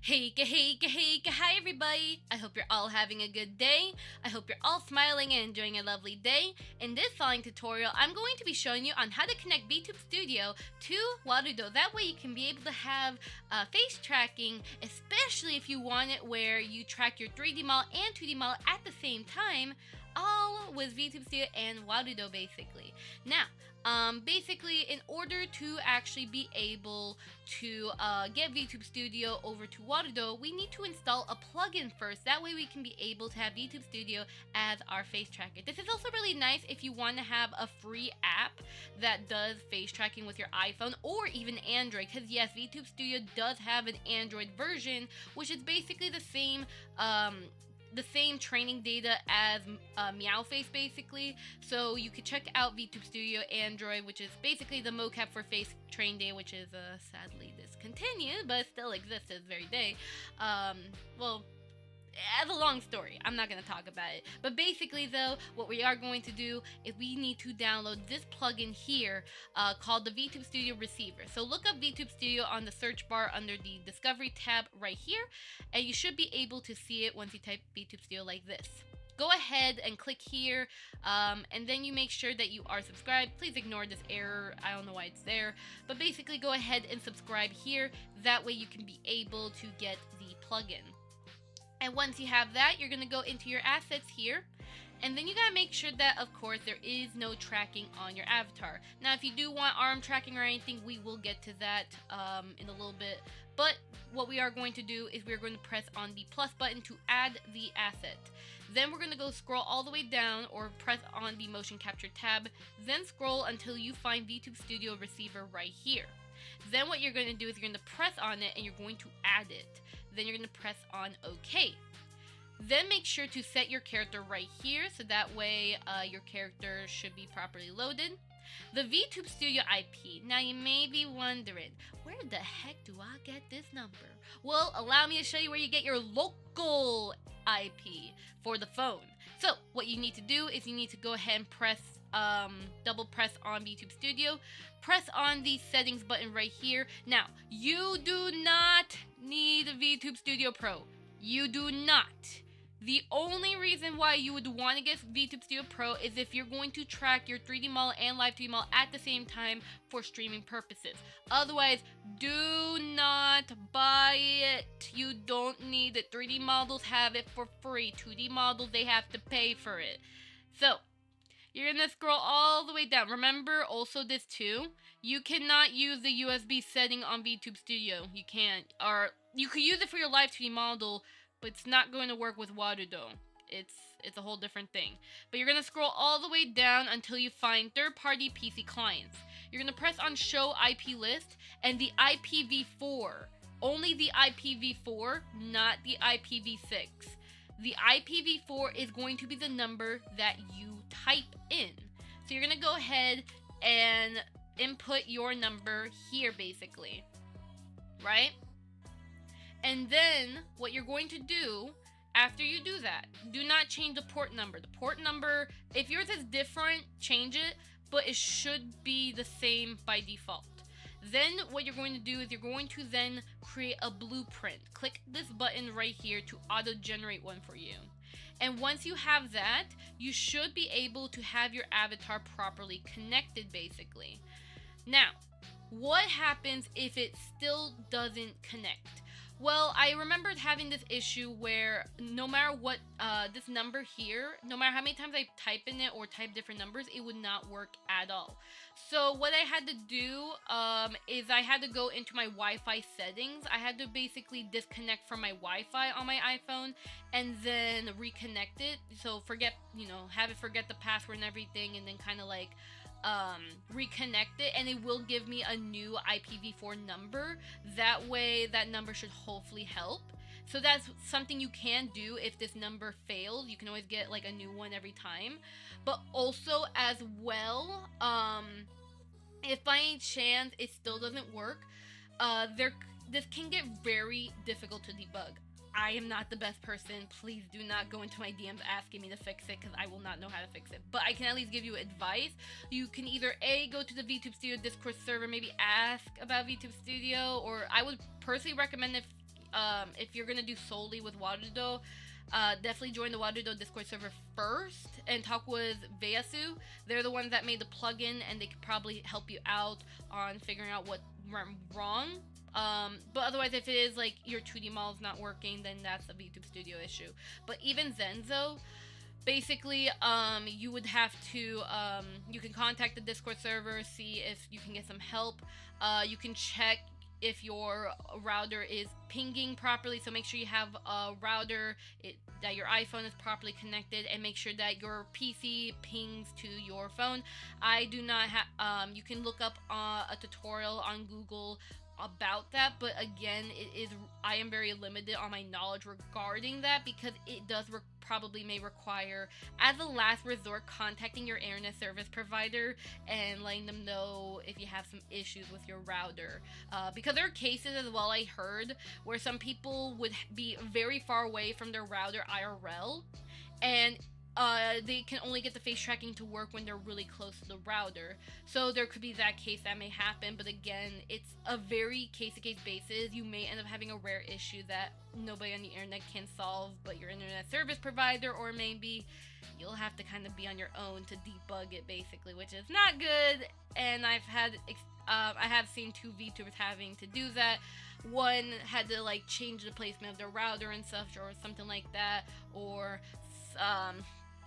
Hi everybody! I hope you're all having a good day. I hope you're all smiling and enjoying a lovely day. In this following tutorial, I'm going to be showing you on how to connect VTube Studio to Warudo. That way you can be able to have face tracking, especially if you want it where you track your 3D model and 2D model at the same time, all with VTube Studio and Warudo basically. Now, basically, in order to actually be able to get VTube Studio over to Warudo, we need to install a plugin first. That way we can be able to have VTube Studio as our face tracker. This is also really nice if you want to have a free app that does face tracking with your iPhone or even Android, because yes, VTube Studio does have an Android version, which is basically the same training data as Meowface basically. So you could check out VTube Studio Android, which is basically the mocap for face train data, which is sadly discontinued, but still exists to this very day. Well, as a long story, I'm not going to talk about it. But basically though, what we are going to do is we need to download this plugin here called the VTube Studio Receiver. So look up VTube Studio on the search bar under the Discovery tab right here, and you should be able to see it once you type VTube Studio like this. Go ahead and click here, and then you make sure that you are subscribed. Please ignore this error, I don't know why it's there, but basically go ahead and subscribe here. That way you can be able to get the plugin. And once you have that, you're going to go into your assets here. And then you got to make sure that, of course, there is no tracking on your avatar. Now, if you do want arm tracking or anything, we will get to that in a little bit. But what we are going to do is we're going to press on the plus button to add the asset. Then we're going to go scroll all the way down or press on the motion capture tab. Then scroll until you find VTube Studio Receiver right here. Then what you're going to do is you're going to press on it and you're going to add it. Then you're going to press on OK. Then make sure to set your character right here, so that way your character should be properly loaded. The VTube Studio IP. Now you may be wondering, where the heck do I get this number? Well, allow me to show you where you get your local IP for the phone. So what you need to do is you need to go ahead and press double press on VTube Studio, press on the settings button right here. Now, you do not need a VTube Studio Pro. You do not. The only reason why you would want to get VTube Studio Pro is if you're going to track your 3D model and live 3D model at the same time for streaming purposes. Otherwise, do not buy it. You don't need it. 3D models have it for free. 2D models, they have to pay for it. So, you're going to scroll all the way down. Remember also this too, you cannot use the USB setting on VTube Studio. You can't. Or you could use it for your live 2D model, but it's not going to work with Warudo. It's a whole different thing. But you're going to scroll all the way down until you find third-party PC clients. You're going to press on Show IP List and the IPv4. Only the IPv4, not the IPv6. The IPv4 is going to be the number that you type in. So you're going to go ahead and input your number here basically, right? And then what you're going to do after you do that, do not change the port number. The port number, if yours is different, change it, but it should be the same by default. Then what you're going to do is you're going to then create a blueprint. Click this button right here to auto-generate one for you. And once you have that, you should be able to have your avatar properly connected basically. Now, what happens if it still doesn't connect? Well, I remembered having this issue where no matter what, this number here, no matter how many times I type in it or type different numbers, it would not work at all. So what I had to do is I had to go into my Wi-Fi settings. I had to basically disconnect from my Wi-Fi on my iPhone and then reconnect it. So have it forget the password and everything, and then kind of like reconnect it, and it will give me a new IPv4 number. That way that number should hopefully help. So that's something you can do if this number fails. You can always get like a new one every time. But also as well, if by any chance it still doesn't work, this can get very difficult to debug. I am not the best person. Please do not go into my DMs asking me to fix it, because I will not know how to fix it. But I can at least give you advice. You can either A, go to the VTube Studio Discord server, maybe ask about VTube Studio, or I would personally recommend if you're gonna do solely with Warudo, definitely join the Warudo Discord server first and talk with Veasu. They're the ones that made the plugin, and they could probably help you out on figuring out what went wrong. But otherwise, if it is like your 2D model's not working, then that's a VTube Studio issue. But even Zenzo, basically, you would have to, you can contact the Discord server, see if you can get some help. You can check if your router is pinging properly, so make sure you have a router that your iPhone is properly connected, and make sure that your PC pings to your phone. I do not have, you can look up a tutorial on Google about that, but again, I am very limited on my knowledge regarding that, because it does probably may require, as a last resort, contacting your internet service provider and letting them know if you have some issues with your router, because there are cases as well, I heard, where some people would be very far away from their router IRL, and they can only get the face tracking to work when they're really close to the router. So there could be that case that may happen, but again, it's a very case-to-case basis. You may end up having a rare issue that nobody on the internet can solve but your internet service provider, or maybe you'll have to kind of be on your own to debug it, basically, which is not good. And I have seen 2 VTubers having to do that. One had to like change the placement of their router and such, or something like that, or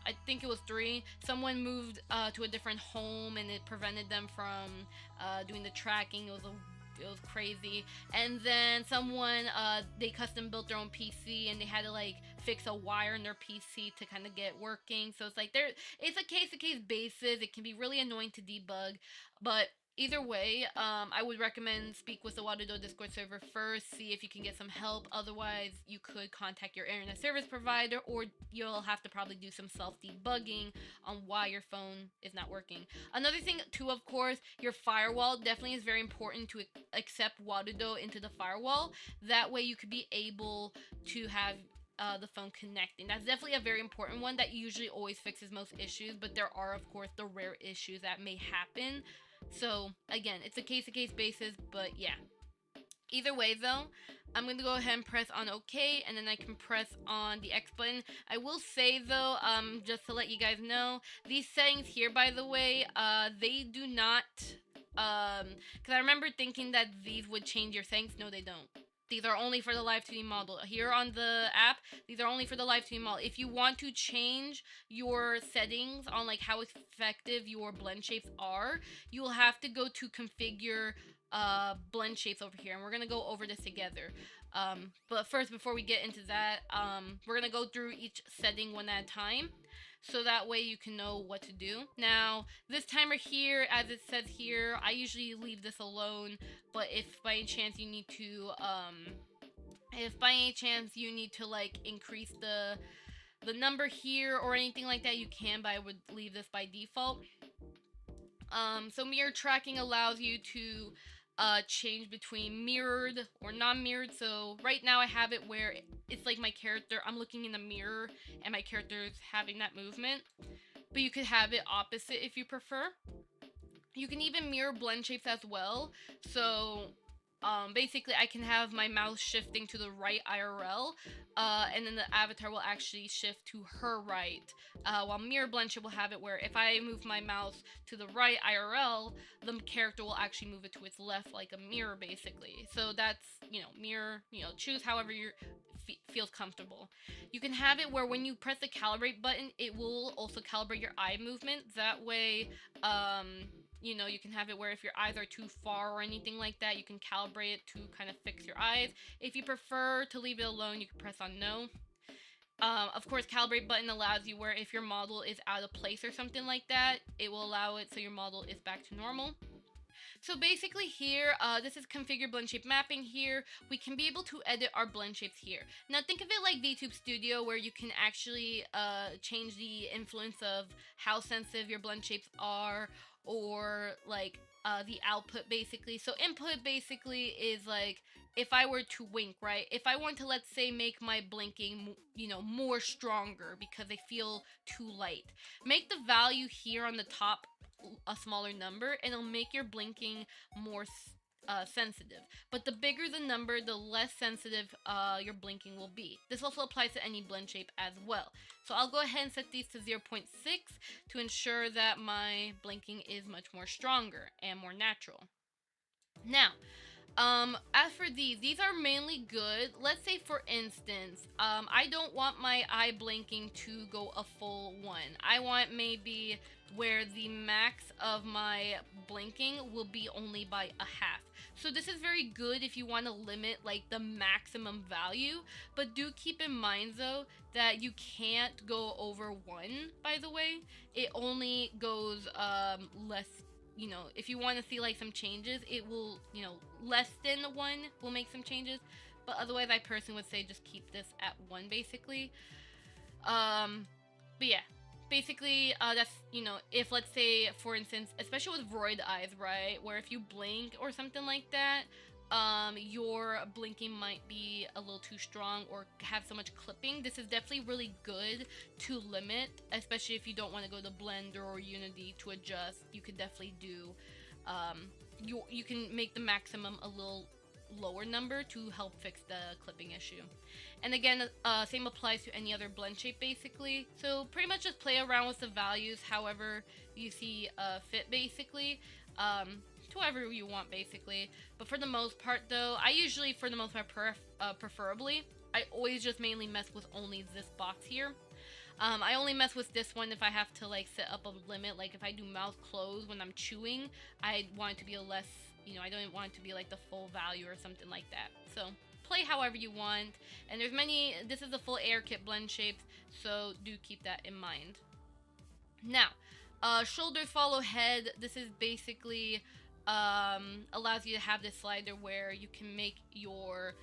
I think it was 3. Someone moved to a different home, and it prevented them from doing the tracking. It was crazy. And then someone, they custom built their own PC, and they had to like fix a wire in their PC to kind of get working. So it's like it's a case-to-case basis. It can be really annoying to debug, but either way, I would recommend speak with the Warudo Discord server first, see if you can get some help. Otherwise, you could contact your internet service provider, or you'll have to probably do some self-debugging on why your phone is not working. Another thing, too, of course, your firewall definitely is very important to accept Warudo into the firewall. That way, you could be able to have the phone connecting. That's definitely a very important one that usually always fixes most issues, but there are, of course, the rare issues that may happen. So again, it's a case-to-case basis, but yeah. Either way though, I'm going to go ahead and press on OK, and then I can press on the X button. I will say though, just to let you guys know, these settings here, by the way, they do not, because I remember thinking that these would change your settings. No, they don't. These are only for the live 2D model. Here on the app, these are only for the live 2D model. If you want to change your settings on like how effective your blend shapes are, you will have to go to configure blend shapes over here, and we're gonna go over this together. But first, before we get into that, we're gonna go through each setting one at a time, so that way you can know what to do. Now, this timer here, as it says here, I usually leave this alone, but if by any chance you need to, like increase the number here or anything like that, you can, but I would leave this by default. So mirror tracking allows you to change between mirrored or non-mirrored. So right now I have it where it's like my character, I'm looking in the mirror and my character is having that movement, but you could have it opposite if you prefer. You can even mirror blend shapes as well. So basically I can have my mouse shifting to the right IRL, and then the avatar will actually shift to her right, while mirror blend shape will have it where if I move my mouse to the right IRL, the character will actually move it to its left, like a mirror, basically. So that's, mirror, choose however you feels comfortable. You can have it where when you press the calibrate button, it will also calibrate your eye movement. That way, you can have it where if your eyes are too far or anything like that, you can calibrate it to kind of fix your eyes. If you prefer to leave it alone, you can press on no. Of course, calibrate button allows you where if your model is out of place or something like that, it will allow it so your model is back to normal. So basically here, this is configure blend shape mapping here. We can be able to edit our blend shapes here. Now think of it like VTube Studio, where you can actually change the influence of how sensitive your blend shapes are, or like the output, basically. So input basically is like, if I were to wink, right? If I want to, let's say, make my blinking, more stronger because they feel too light, make the value here on the top a smaller number, and it'll make your blinking more sensitive. But the bigger the number, the less sensitive your blinking will be. This also applies to any blend shape as well. So I'll go ahead and set these to 0.6 to ensure that my blinking is much more stronger and more natural. Now, as for these are mainly good. Let's say, for instance, I don't want my eye blinking to go a full 1. I want maybe where the max of my blinking will be only by a half. So this is very good if you want to limit like the maximum value, but do keep in mind though that you can't go over 1, by the way. It only goes less. You know, if you want to see like some changes, it will, you know, less than 1 will make some changes, but otherwise I personally would say just keep this at 1 basically. But yeah, basically that's, you know, if let's say for instance, especially with void eyes, right, where if you blink or something like that, your blinking might be a little too strong or have so much clipping. This is definitely really good to limit, especially if you don't want to go to Blender or Unity to adjust. You could definitely do, you can make the maximum a little lower number to help fix the clipping issue. And again, same applies to any other blend shape basically. So pretty much just play around with the values however you see fit basically. Whoever you want basically, but for the most part though, I usually for the most part preferably I always just mainly mess with only this box here. I only mess with this one if I have to like set up a limit, like if I do mouth closed when I'm chewing, I want it to be a less, you know, I don't want it to be like the full value or something like that. So play however you want, and there's many, this is a full air kit blend shapes, so do keep that in mind. Now, shoulders follow head. This is basically allows you to have this slider where you can make your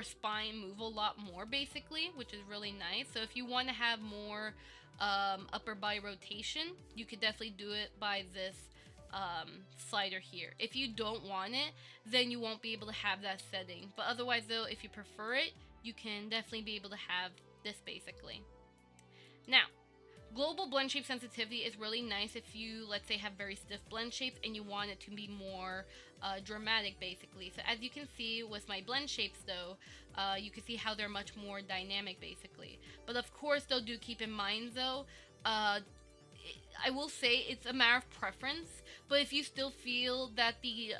spine move a lot more basically, which is really nice. So if you want to have more upper body rotation, you could definitely do it by this slider here. If you don't want it, then you won't be able to have that setting, but otherwise though, if you prefer it, you can definitely be able to have this basically. Now, global blend shape sensitivity is really nice if you, let's say, have very stiff blend shapes and you want it to be more dramatic basically. So as you can see with my blend shapes though, you can see how they're much more dynamic basically. But of course though, do keep in mind though, I will say it's a matter of preference, but if you still feel that the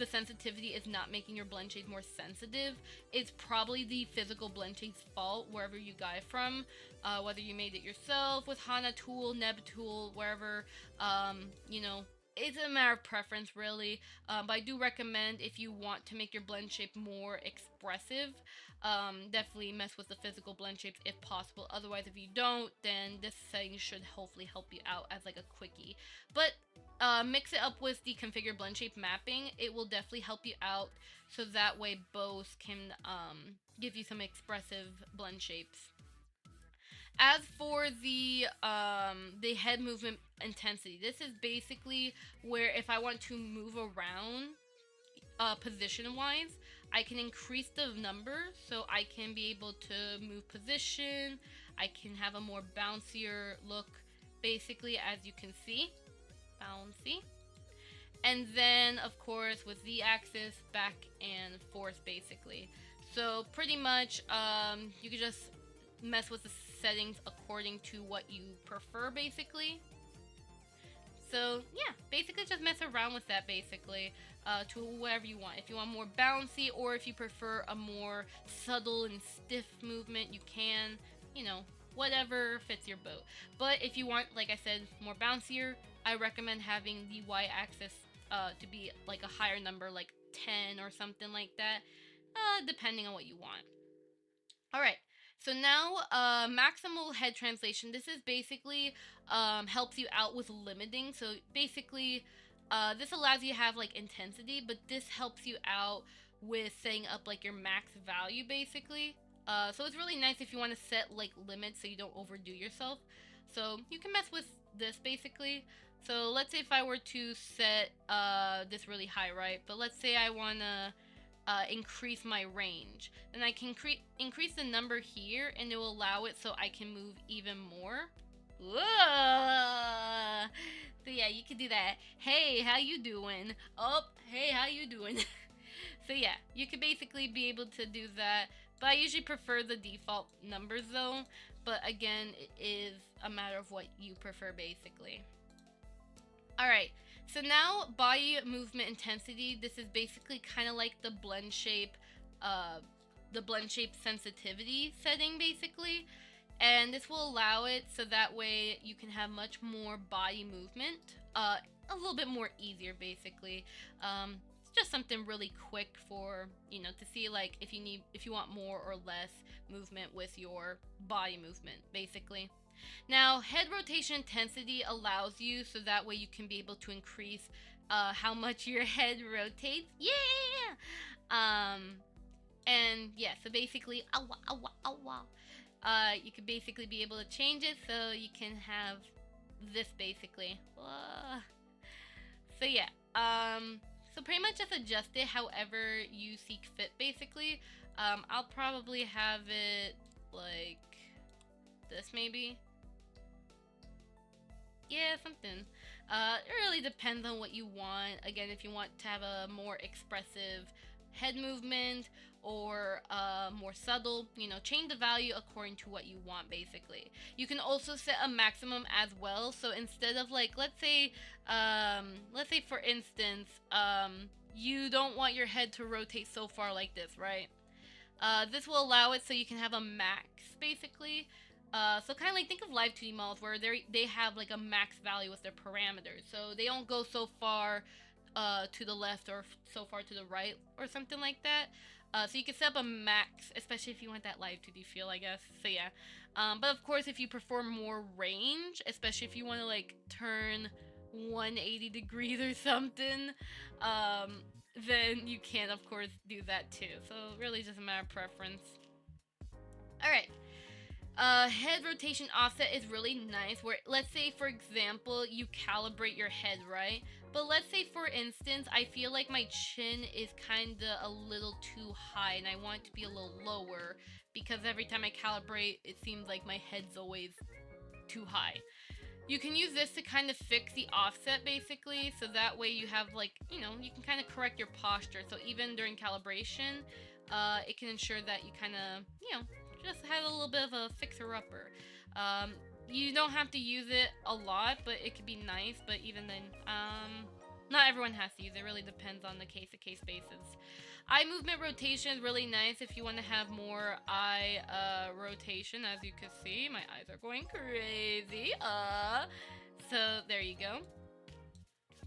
sensitivity is not making your blend shade more sensitive, it's probably the physical blend shade's fault wherever you got it from, whether you made it yourself with Hana tool, Neb tool, wherever, you know, it's a matter of preference really, but I do recommend if you want to make your blend shape more expressive, definitely mess with the physical blend shapes if possible. Otherwise, if you don't, then this setting should hopefully help you out as like a quickie. But mix it up with the configure blend shape mapping. It will definitely help you out, so that way both can give you some expressive blend shapes. As for the head movement intensity, this is basically where if I want to move around position wise, I can increase the number, so I can be able to move position. I can have a more bouncier look basically, as you can see. Bouncy. And then of course with the axis, back and forth basically. So pretty much you can just mess with the settings according to what you prefer basically. So yeah, basically just mess around with that basically, to whatever you want. If you want more bouncy, or if you prefer a more subtle and stiff movement, you can, you know, whatever fits your boat. But if you want, like I said, more bouncier, I recommend having the y-axis to be like a higher number, like 10 or something like that, depending on what you want. Alright, so now maximal head translation. This is basically helps you out with limiting. So basically this allows you to have like intensity, but this helps you out with setting up like your max value basically. So it's really nice if you want to set like limits so you don't overdo yourself. So you can mess with this basically. So let's say if I were to set this really high, right? But let's say I want to increase my range. Then I can increase the number here, and it will allow it so I can move even more. Whoa! So yeah, you can do that. Hey, how you doing? Oh, hey, how you doing? So yeah, you could basically be able to do that. But I usually prefer the default numbers though. But again, it is a matter of what you prefer basically. Alright, so now body movement intensity. This is basically kind of like uh, the blend shape sensitivity setting basically. And this will allow it so that way you can have much more body movement, a little bit more easier basically. It's just something really quick for, you know, to see like if you want more or less movement with your body movement basically. Now, head rotation intensity allows you so that way you can be able to increase how much your head rotates. Yeah! And yeah, so basically, you could basically be able to change it so you can have this basically. So yeah, so pretty much just adjust it however you seek fit basically. I'll probably have it like this maybe. Yeah, something. It really depends on what you want. Again, if you want to have a more expressive head movement or more subtle, you know, change the value according to what you want basically. You can also set a maximum as well. So instead of like, let's say for instance, you don't want your head to rotate so far like this, right? This will allow it so you can have a max basically. So kind of like think of live 2D models where they have like a max value with their parameters, so they don't go so far to the left or so far to the right or something like that. So you can set up a max, especially if you want that live 2D feel, I guess. So yeah. But of course, if you prefer more range, especially if you want to like turn 180 degrees or something, then you can of course do that too. So really just a matter of preference. All right. Head rotation offset is really nice where let's say for example you calibrate your head, right? But let's say for instance I feel like my chin is kinda a little too high and I want it to be a little lower because every time I calibrate it seems like my head's always too high. You can use this to kind of fix the offset basically, so that way you have like, you know, you can kind of correct your posture. So even during calibration, it can ensure that you kind of, you know, just have a little bit of a fixer-upper. You don't have to use it a lot, but it could be nice. But even then, not everyone has to use it. It really depends on the case-to-case basis. Eye movement rotation is really nice if you want to have more eye rotation. As you can see, my eyes are going crazy. So there you go.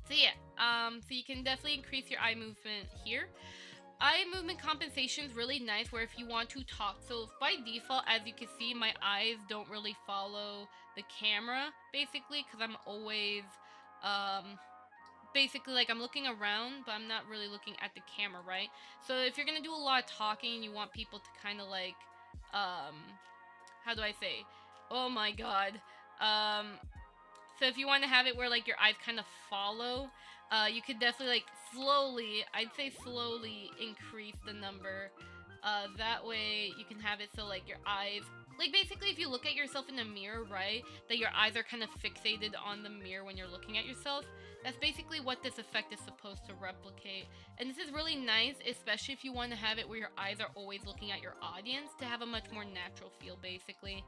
So yeah, so you can definitely increase your eye movement here. Eye movement compensation is really nice where if you want to talk, so by default, as you can see, my eyes don't really follow the camera basically because I'm always basically like I'm looking around but I'm not really looking at the camera, right? So if you're gonna do a lot of talking, you want people to kind of like how do I say, oh my god, so if you want to have it where like your eyes kind of follow, you could definitely like slowly, I'd say slowly increase the number. That way you can have it so like your eyes, like basically if you look at yourself in the mirror, right, that your eyes are kind of fixated on the mirror when you're looking at yourself. That's basically what this effect is supposed to replicate. And this is really nice, especially if you want to have it where your eyes are always looking at your audience to have a much more natural feel basically.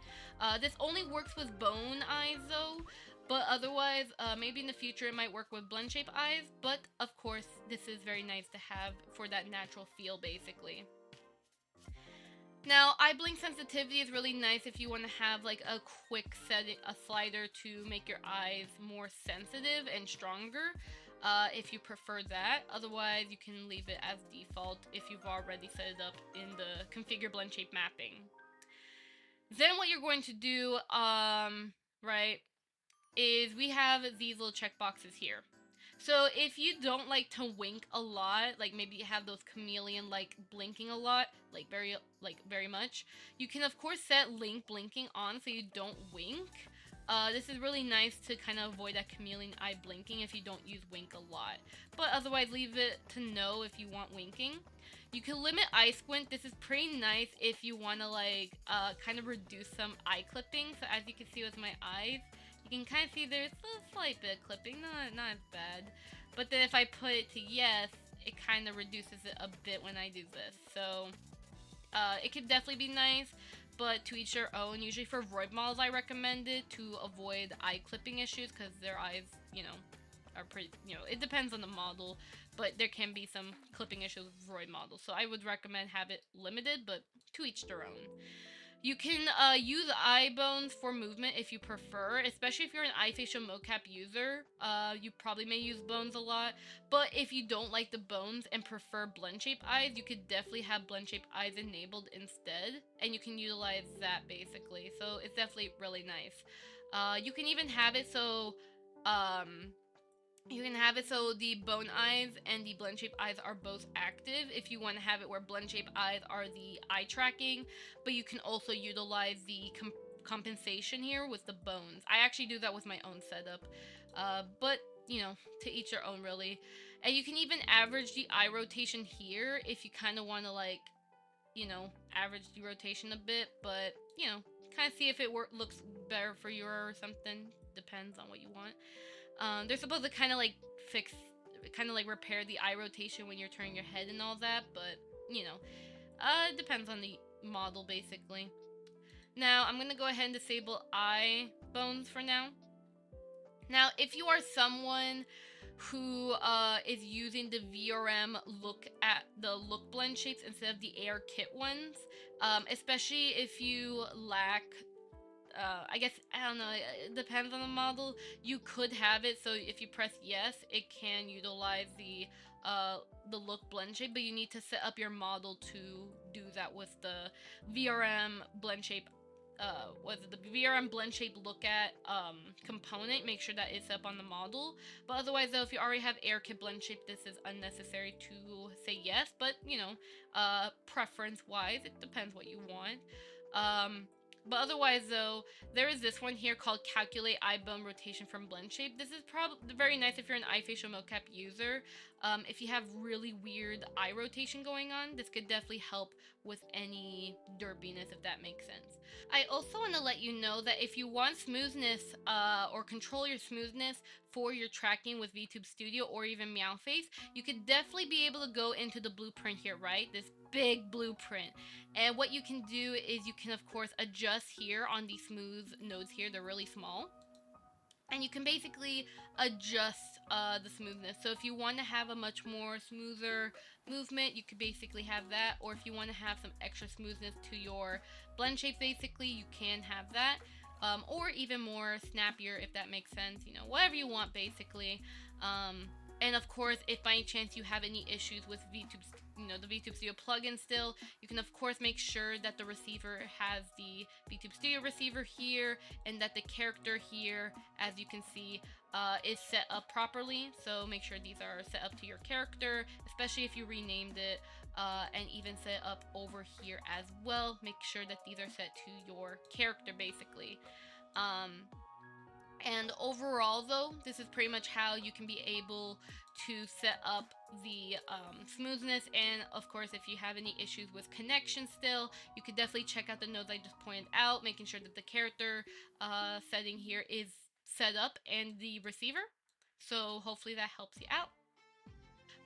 This only works with bone eyes though. But otherwise, maybe in the future it might work with blend shape eyes. But of course, this is very nice to have for that natural feel basically. Now, eye blink sensitivity is really nice if you want to have like a quick setting, a slider to make your eyes more sensitive and stronger. If you prefer that. Otherwise, you can leave it as default if you've already set it up in the configure blend shape mapping. Then what you're going to do, right, is we have these little checkboxes here. So if you don't like to wink a lot, like maybe you have those chameleon like blinking a lot, like very much, you can of course set link blinking on so you don't wink. This is really nice to kind of avoid that chameleon eye blinking if you don't use wink a lot. But otherwise leave it to no if you want winking. You can limit eye squint. This is pretty nice if you want to like kind of reduce some eye clipping. So as you can see with my eyes, you can kind of see there's a slight bit of clipping, not as bad. But then if I put it to yes, it kind of reduces it a bit when I do this. So it could definitely be nice, but to each their own. Usually for VoIP models, I recommend it to avoid eye clipping issues because their eyes, are pretty, it depends on the model, but there can be some clipping issues with VoIP models. So I would recommend have it limited, but to each their own. You can use eye bones for movement if you prefer, especially if you're an eye facial mocap user. You probably may use bones a lot, but if you don't like the bones and prefer blend shape eyes, you could definitely have blend shape eyes enabled instead, and you can utilize that basically. So it's definitely really nice. You can even have it so um, the bone eyes and the blend shape eyes are both active if you want to have it where blend shape eyes are the eye tracking, but you can also utilize the compensation here with the bones. I actually do that with my own setup, but to each their own really. And you can even average the eye rotation here if you kind of want to average the rotation a bit, but kind of see if it looks better for you or something. Depends on what you want. They're supposed to kind of like repair the eye rotation when you're turning your head and all that, but it depends on the model basically. Now I'm gonna go ahead and disable eye bones for now. Now, if you are someone who is using the VRM look blend shapes instead of the AirKit ones, especially if you lack I guess, I don't know, it depends on the model. You could have it so if you press yes, it can utilize the look blend shape, but you need to set up your model to do that with the VRM blend shape. Was it the VRM blend shape look at component? Make sure that it's up on the model. But otherwise, though, if you already have AirKit blend shape, this is unnecessary to say yes. But preference wise, it depends what you want. But otherwise, though, there is this one here called Calculate Eye Bone Rotation from Blend Shape. This is probably very nice if you're an eye facial mocap user. If you have really weird eye rotation going on, this could definitely help with any derpiness, if that makes sense. I also want to let you know that if you want smoothness or control your smoothness for your tracking with VTube Studio or even Meowface, you could definitely be able to go into the blueprint here, right? This big blueprint. And what you can do is you can, of course, adjust here on these smooth nodes here. They're really small. And you can basically adjust the smoothness. So if you want to have a much more smoother movement, you could basically have that. Or if you want to have some extra smoothness to your blend shape, basically, you can have that. Or even more snappier, if that makes sense. Whatever you want, basically. And of course, if by any chance you have any issues with VTube, the VTube Studio plugin still, you can of course make sure that the receiver has the VTube Studio receiver here, and that the character here, as you can see, is set up properly. So make sure these are set up to your character, especially if you renamed it, and even set up over here as well. Make sure that these are set to your character, basically. And overall, though, this is pretty much how you can be able to set up the smoothness. And of course, if you have any issues with connection still, you could definitely check out the nodes I just pointed out, making sure that the character setting here is set up and the receiver. So hopefully that helps you out.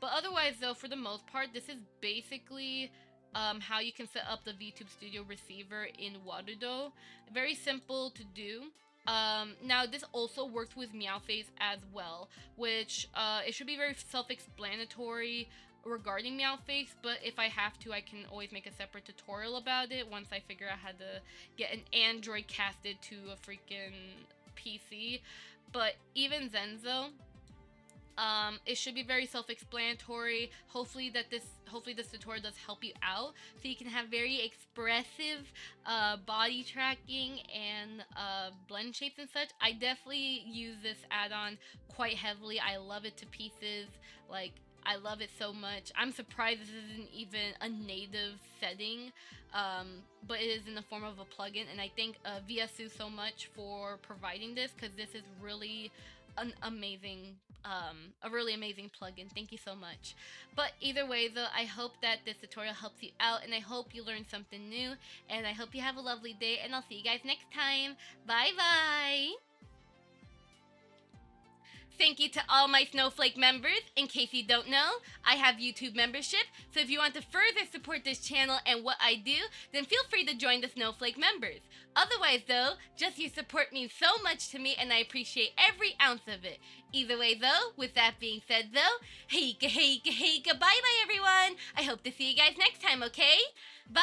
But otherwise, though, for the most part, this is basically how you can set up the VTube Studio receiver in Warudo. Very simple to do. Now this also works with Meowface as well, which it should be very self-explanatory regarding Meowface, but if I have to, I can always make a separate tutorial about it once I figure out how to get an Android casted to a freaking PC. But even then, though, it should be very self-explanatory. Hopefully this tutorial does help you out, so you can have very expressive body tracking and blend shapes and such. I definitely use this add-on quite heavily. I love it to pieces. Like, I love it so much. I'm surprised this isn't even a native setting, but it is in the form of a plugin, and I thank VSU so much for providing this, because this is really an amazing a really amazing plugin. Thank you so much. But either way, though, I hope that this tutorial helps you out, and I hope you learned something new, and I hope you have a lovely day, and I'll see you guys next time. Bye bye. thank you to all my Snowflake members. In case you don't know, I have YouTube membership, so if you want to further support this channel and what I do, then feel free to join the Snowflake members. Otherwise though, just your support means so much to me and I appreciate every ounce of it. Either way though, with that being said though, hey, bye everyone! I hope to see you guys next time, okay? Bye!